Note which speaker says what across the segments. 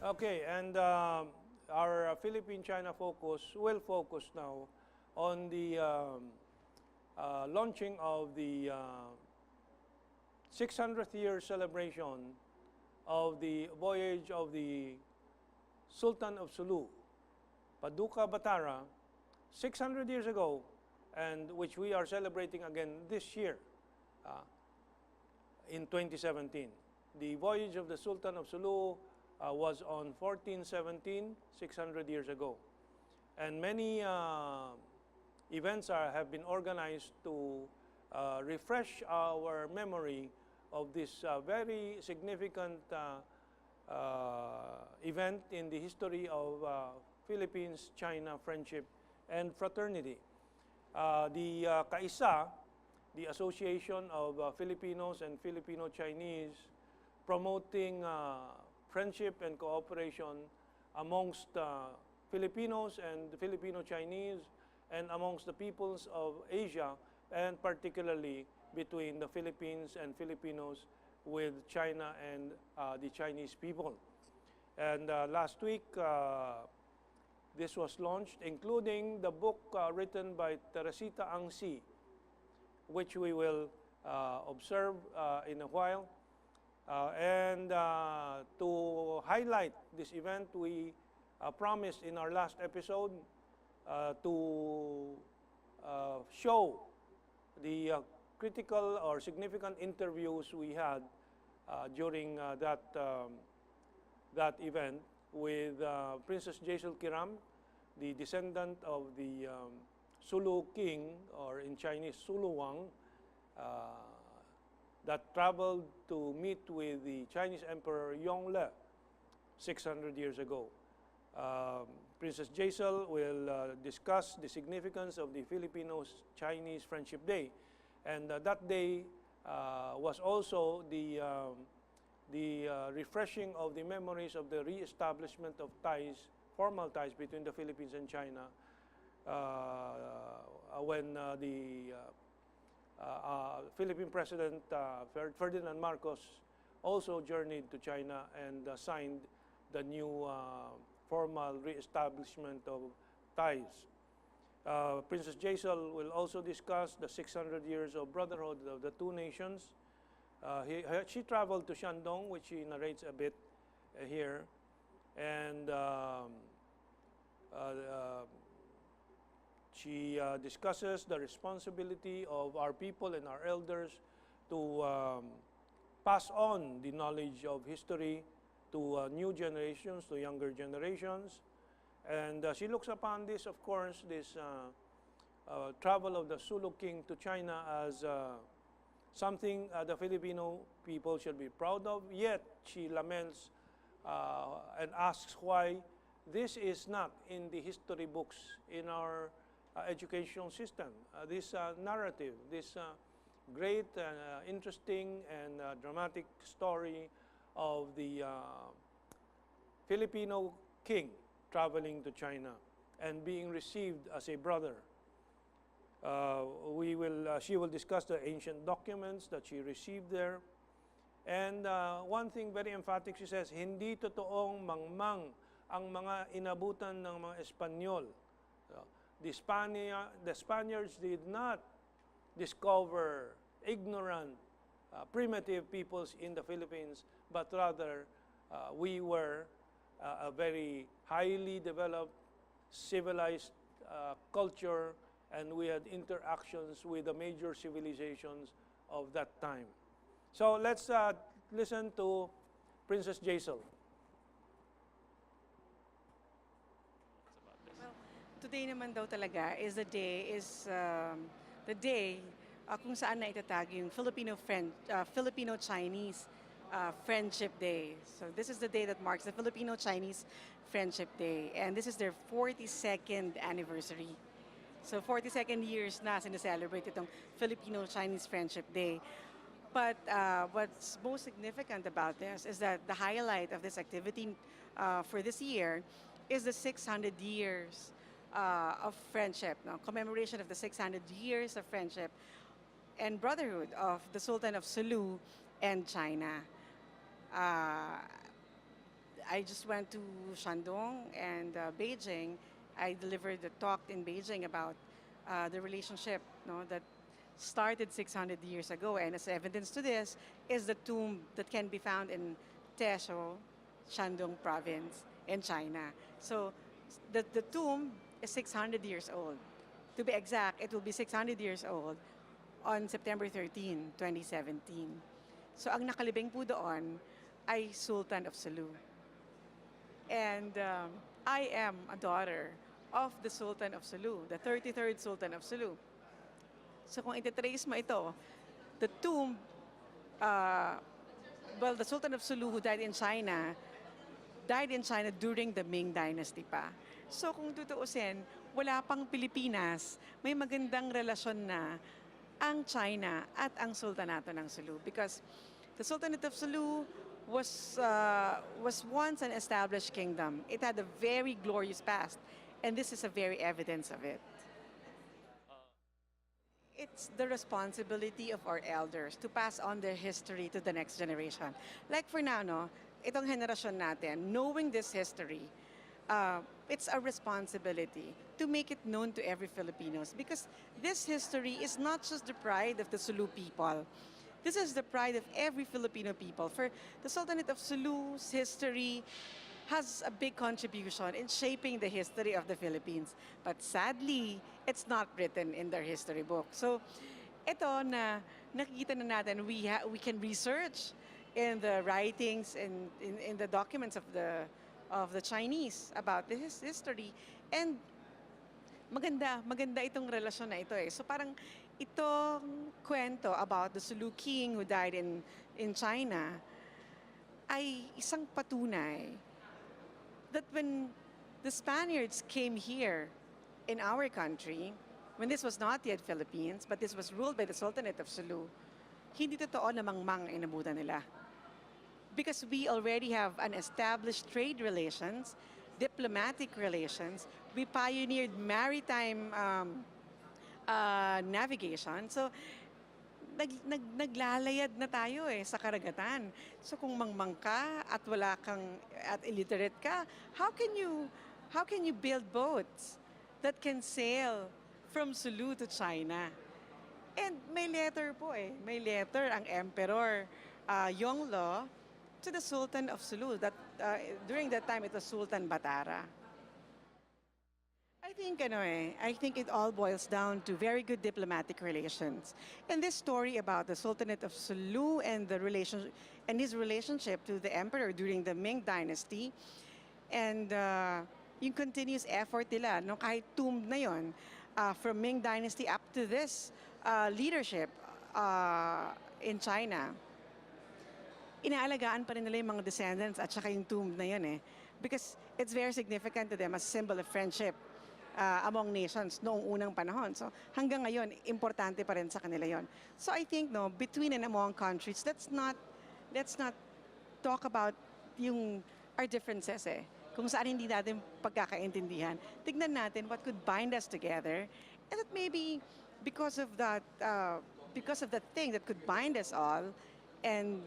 Speaker 1: Okay, and our Philippine-China focus will focus now on the launching of the 600th year celebration of the voyage of the Sultan of Sulu, Paduka Batara, 600 years ago, and which we are celebrating again this year in 2017. The voyage of the Sultan of Sulu was on 1417, 600 years ago. And many events have been organized to refresh our memory of this very significant event in the history of Philippines-China friendship and fraternity. The Kaisa, the Association of Filipinos and Filipino-Chinese, promoting friendship and cooperation amongst Filipinos and Filipino-Chinese and amongst the peoples of Asia, and particularly between the Philippines and Filipinos with China and the Chinese people. And last week, this was launched, including the book written by Teresita Ang See, which we will observe in a while. And to highlight this event, we promised in our last episode to show the critical or significant interviews we had during that event with Princess Jacel Kiram, the descendant of the Sulu king, or in Chinese, Sulu Wang, that traveled to meet with the Chinese Emperor Yongle 600 years ago. Princess Jacel will discuss the significance of the Filipino-Chinese Friendship Day. And that day was also the refreshing of the memories of the re-establishment of ties, formal ties between the Philippines and China when the Philippine President Ferdinand Marcos also journeyed to China and signed the new formal re-establishment of ties. Princess Jacel will also discuss the 600 years of brotherhood of the two nations. She traveled to Shandong, which she narrates a bit here, and she discusses the responsibility of our people and our elders to pass on the knowledge of history to new generations, to younger generations. And she looks upon this, of course, this travel of the Sulu king to China as something the Filipino people should be proud of, yet she laments and asks why this is not in the history books in our educational system. This narrative, this great, interesting, and dramatic story of the Filipino king traveling to China and being received as a brother. She will discuss the ancient documents that she received there. And one thing very emphatic, she says, hindi totoong mangmang ang mga inabutan ng mga Espanyol. The Spaniards did not discover ignorant, primitive peoples in the Philippines, but rather we were a very highly developed, civilized culture, and we had interactions with the major civilizations of that time. So let's listen to Princess Jacel.
Speaker 2: Well, today naman daw talaga is the day kung saan naitatag yung Filipino-Chinese Friendship Day. So this is the day that marks the Filipino-Chinese Friendship Day, and this is their 42nd anniversary. So 42nd years na sineselebrate itong Filipino-Chinese Friendship Day. But what's most significant about this is that the highlight of this activity for this year is the 600 years of friendship, commemoration of the 600 years of friendship and brotherhood of the Sultan of Sulu and China. I just went to Shandong and Beijing. I delivered a talk in Beijing about the relationship, that started 600 years ago. And as evidence to this is the tomb that can be found in Tesho, Shandong province in China. So the tomb is 600 years old. To be exact, it will be 600 years old on September 13, 2017. So ang nakalibing po doon ay Sultan of Sulu. And I am a daughter of the Sultan of Sulu, the 33rd Sultan of Sulu. So kung ititrace mo ito, the tomb, the Sultan of Sulu who died in China during the Ming Dynasty pa. So kung tutuusin, wala pang Pilipinas, may magandang relasyon na ang China at ang Sultanato ng Sulu, because the Sultanate of Sulu was once an established kingdom. It had a very glorious past, and this is a very evidence of it. It's the responsibility of our elders to pass on their history to the next generation. Like for now, itong henerasyon natin, knowing this history, it's a responsibility to make it known to every Filipinos, because this history is not just the pride of the Sulu people. This is the pride of every Filipino people. For the Sultanate of Sulu's history has a big contribution in shaping the history of the Philippines. But sadly, it's not written in their history book. So ito na nakikita na natin, we can research in the writings and in the documents of the Chinese about this history. And maganda itong relasyon na ito eh. So parang itong kwento about the Sulu king who died in China ay isang patunay that when the Spaniards came here in our country, when this was not yet Philippines, but this was ruled by the Sultanate of Sulu, hindi totoo na mangmang inabutan nila. Because we already have an established trade relations, diplomatic relations, we pioneered maritime navigation. So, naglalayad na tayo sa karagatan. So kung mangmang ka at at illiterate ka, how can you build boats that can sail from Sulu to China? And may letter po may letter ang Emperor Yongle to the Sultan of Sulu. That during that time it was Sultan Batara. I think it all boils down to very good diplomatic relations. And this story about the Sultanate of Sulu and his relationship to the emperor during the Ming Dynasty, and yung continuous effort nila, kahit tomb na yon, from Ming Dynasty up to this leadership in China, inaalagaan pa rin nila yung mga descendants at saka yung tomb na yun because it's very significant to them as a symbol of friendship among nations noong unang panahon. So hanggang ngayon, importante pa rin sa kanila yon. So I think between and among countries, let's not talk about our differences kung saan hindi natin pagkakaintindihan. Tignan natin what could bind us together, and that maybe because of that thing that could bind us all and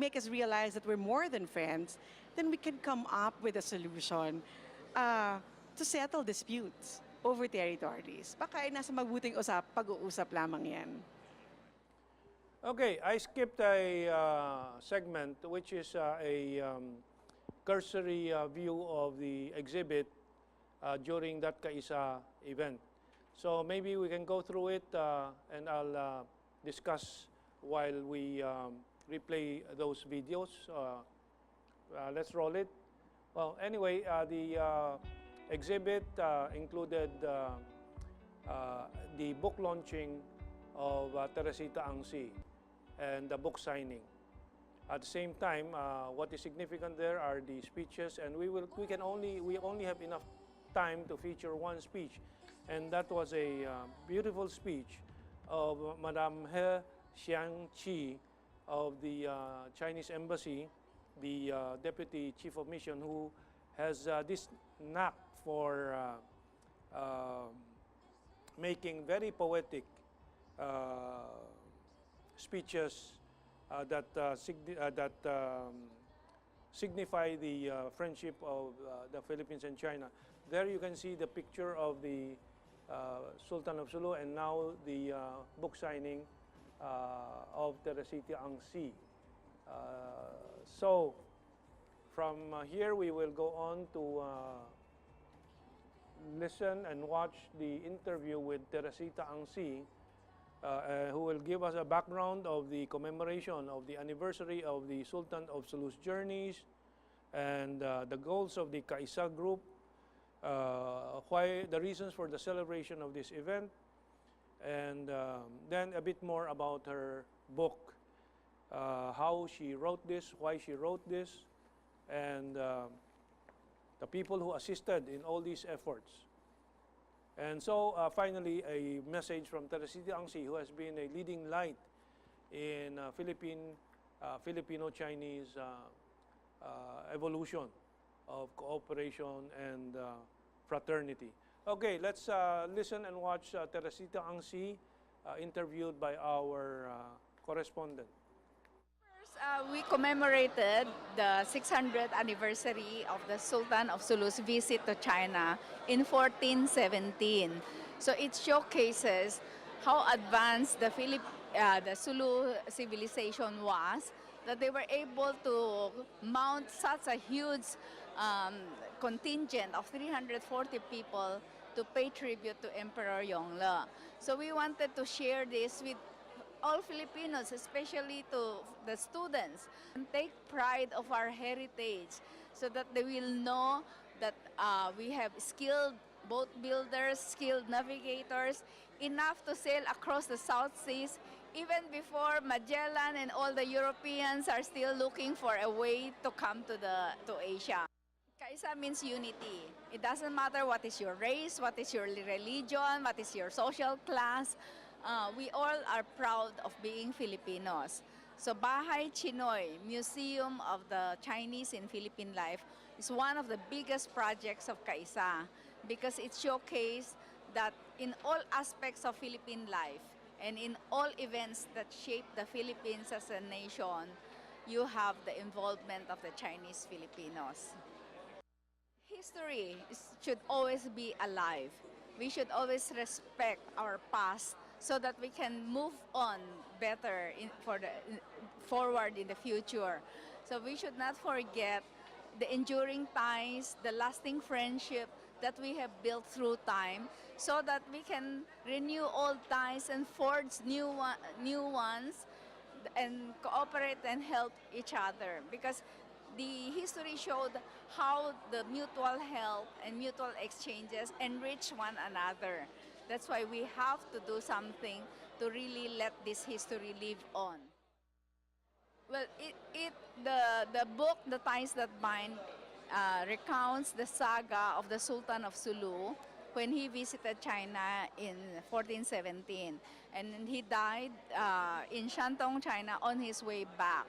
Speaker 2: make us realize that we're more than friends, then we can come up with a solution to settle disputes over territories. Baka nasa mabuting pag-uusap lamang yan.
Speaker 1: Okay, I skipped a segment which is a cursory view of the exhibit during that Kaisa event. So maybe we can go through it and I'll discuss while we replay those videos. Let's roll it. Well, anyway, the exhibit included the book launching of Teresita Ang See and the book signing. At the same time, what is significant there are the speeches, and we only have enough time to feature one speech, and that was a beautiful speech of Madame Xiangqi of the Chinese Embassy, the Deputy Chief of Mission, who has this knack for making very poetic speeches that signify the friendship of the Philippines and China. There you can see the picture of the Sultan of Sulu and now the book signing of Teresita Ang See. So from here we will go on to listen and watch the interview with Teresita Ang See, who will give us a background of the commemoration of the anniversary of the Sultan of Sulu's journeys and the goals of the Kaisa group, why the reasons for the celebration of this event, and then a bit more about her book, how she wrote this, why she wrote this, and the people who assisted in all these efforts. And so finally, a message from Teresita Ang See, who has been a leading light in Filipino-Chinese evolution of cooperation and fraternity. Okay, let's listen and watch Teresita Ang See, interviewed by our correspondent.
Speaker 3: We commemorated the 600th anniversary of the Sultan of Sulu's visit to China in 1417. So it showcases how advanced the Sulu civilization was, that they were able to mount such a huge contingent of 340 people to pay tribute to Emperor Yongle. So we wanted to share this with all Filipinos, especially to the students, and take pride of our heritage so that they will know that we have skilled boat builders, skilled navigators, enough to sail across the South Seas even before Magellan and all the Europeans are still looking for a way to come to Asia. Kaisa means unity. It doesn't matter what is your race, what is your religion, what is your social class. We all are proud of being Filipinos. So Bahay Chinoy, Museum of the Chinese in Philippine Life, is one of the biggest projects of Kaisa because it showcased that in all aspects of Philippine life and in all events that shape the Philippines as a nation, you have the involvement of the Chinese Filipinos. History should always be alive. We should always respect our past so that we can move on better forward in the future. So we should not forget the enduring ties, the lasting friendship that we have built through time so that we can renew old ties and forge new ones and cooperate and help each other. Because the history showed how the mutual help and mutual exchanges enrich one another. That's why we have to do something to really let this history live on. Well, the book, The Ties That Bind, recounts the saga of the Sultan of Sulu when he visited China in 1417. And he died in Shantung, China on his way back.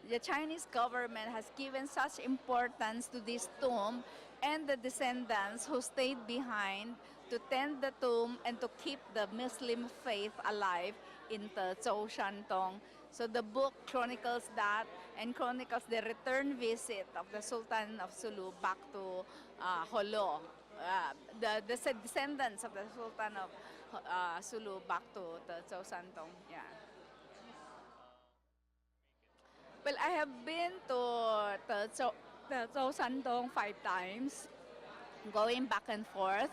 Speaker 3: The Chinese government has given such importance to this tomb and the descendants who stayed behind to tend the tomb and to keep the Muslim faith alive in Tezhou, Shantung. So the book chronicles that and chronicles the return visit of the Sultan of Sulu back to Holo, the descendants of the Sultan of Sulu back to Tezhou, Shantung. Yeah. Well, I have been to Tezhou, Shantung 5 times, going back and forth.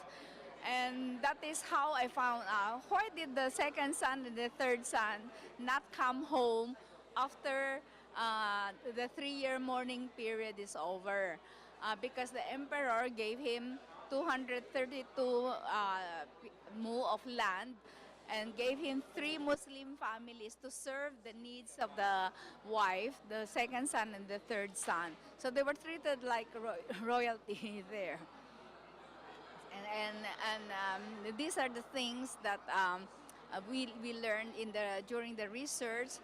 Speaker 3: And that is how I found out why did the second son and the third son not come home after the 3-year mourning period is over. Because the emperor gave him 232 mu of land and gave him 3 Muslim families to serve the needs of the wife, the second son and the third son. So they were treated like royalty there. And these are the things that we learned during the research.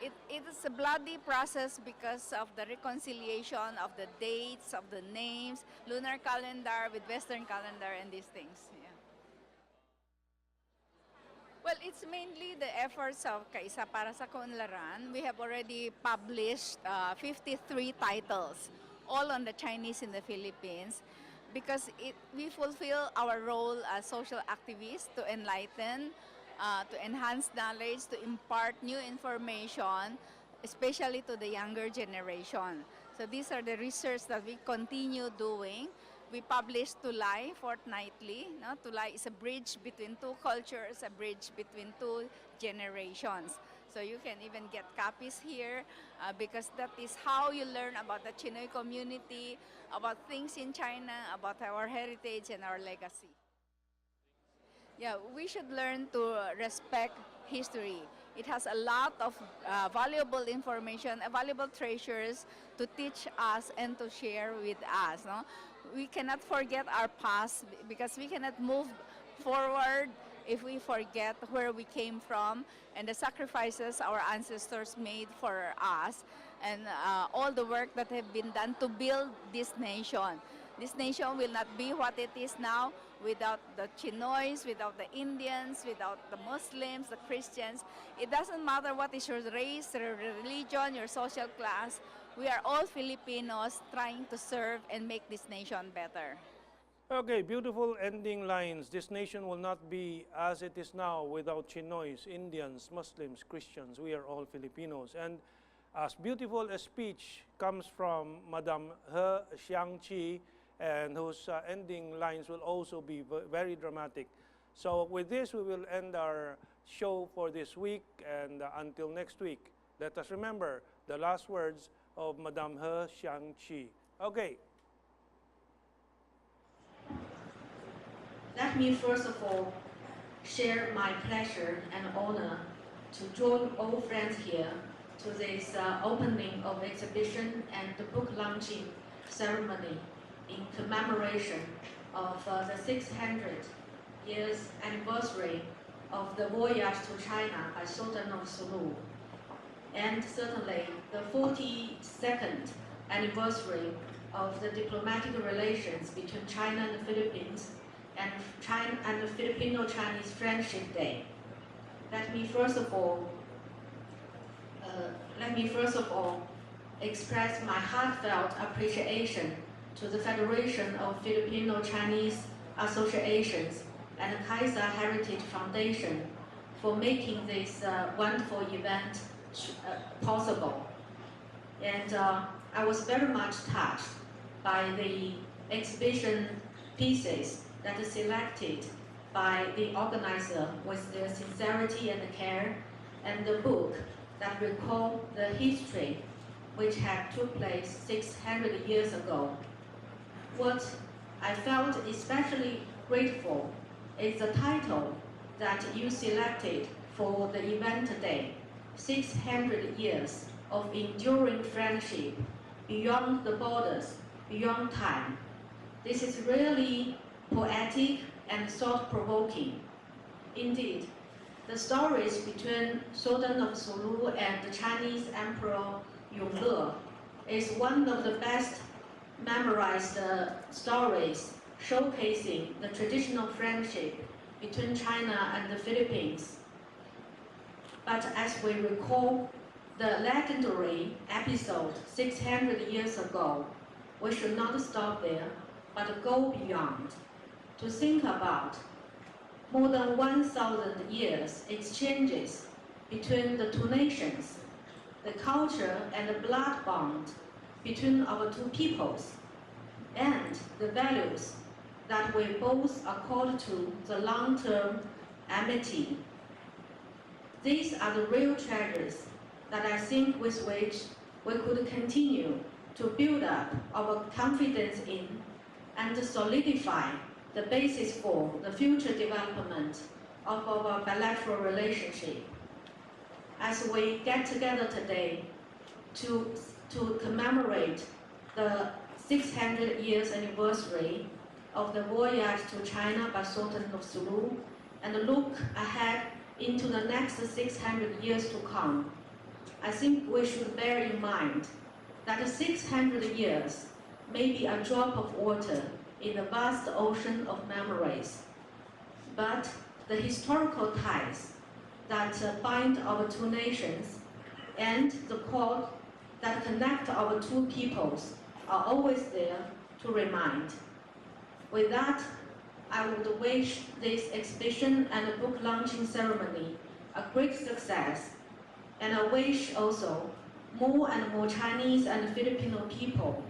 Speaker 3: It is a bloody process because of the reconciliation of the dates, of the names, lunar calendar with Western calendar and these things. Yeah. Well, it's mainly the efforts of Kaisa para sa Kaunlaran. We have already published 53 titles, all on the Chinese in the Philippines, because we fulfill our role as social activists to enlighten, to enhance knowledge, to impart new information, especially to the younger generation. So these are the research that we continue doing. We publish Tulay fortnightly. No? Tulay is a bridge between two cultures, a bridge between two generations. So you can even get copies here because that is how you learn about the Chinoy community, about things in China, about our heritage and our legacy. Yeah, we should learn to respect history. It has a lot of valuable information, valuable treasures to teach us and to share with us. No? We cannot forget our past because we cannot move forward if we forget where we came from and the sacrifices our ancestors made for us and all the work that have been done to build this nation. This nation will not be what it is now without the Chinoys, without the Indians, without the Muslims, the Christians. It doesn't matter what is your race, your religion, your social class. We are all Filipinos trying to serve and make this nation better.
Speaker 1: Okay, beautiful ending lines. This nation will not be as it is now without Chinoys, Indians, Muslims, Christians. We are all Filipinos. And as beautiful a speech comes from Madam He Xiangqi, and whose ending lines will also be very dramatic. So with this, we will end our show for this week, and until next week, let us remember the last words of Madam He Xiangqi. Okay.
Speaker 4: Let me first of all share my pleasure and honor to join all friends here to this opening of exhibition and the book launching ceremony in commemoration of the 600 years anniversary of the voyage to China by Sultan of Sulu, and certainly the 42nd anniversary of the diplomatic relations between China and the Philippines and the Filipino-Chinese Friendship Day. Let me first of all express my heartfelt appreciation to the Federation of Filipino-Chinese Associations and the Kaisa Heritage Foundation for making this wonderful event possible. And I was very much touched by the exhibition pieces that are selected by the organizer with their sincerity and care, and the book that recall the history which had took place 600 years ago. What I felt especially grateful is the title that you selected for the event today, 600 years of enduring friendship beyond the borders, beyond time. This is really poetic and thought-provoking. Indeed, the stories between Sultan of Sulu and the Chinese Emperor Yongle is one of the best memorized stories showcasing the traditional friendship between China and the Philippines. But as we recall the legendary episode 600 years ago, we should not stop there, but go beyond, to think about more than 1,000 years exchanges between the two nations, the culture and the blood bond between our two peoples, and the values that we both accord to the long-term amity. These are the real treasures that I think with which we could continue to build up our confidence in and solidify the basis for the future development of our bilateral relationship. As we get together today to commemorate the 600 years anniversary of the voyage to China by Sultan of Sulu, and look ahead into the next 600 years to come, I think we should bear in mind that 600 years may be a drop of water in the vast ocean of memories. But the historical ties that bind our two nations and the cord that connect our two peoples are always there to remind. With that, I would wish this exhibition and the book launching ceremony a great success, and I wish also more and more Chinese and Filipino people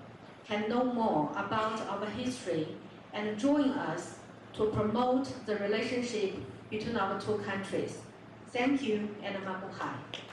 Speaker 4: can know more about our history and join us to promote the relationship between our two countries. Thank you and mabuhay.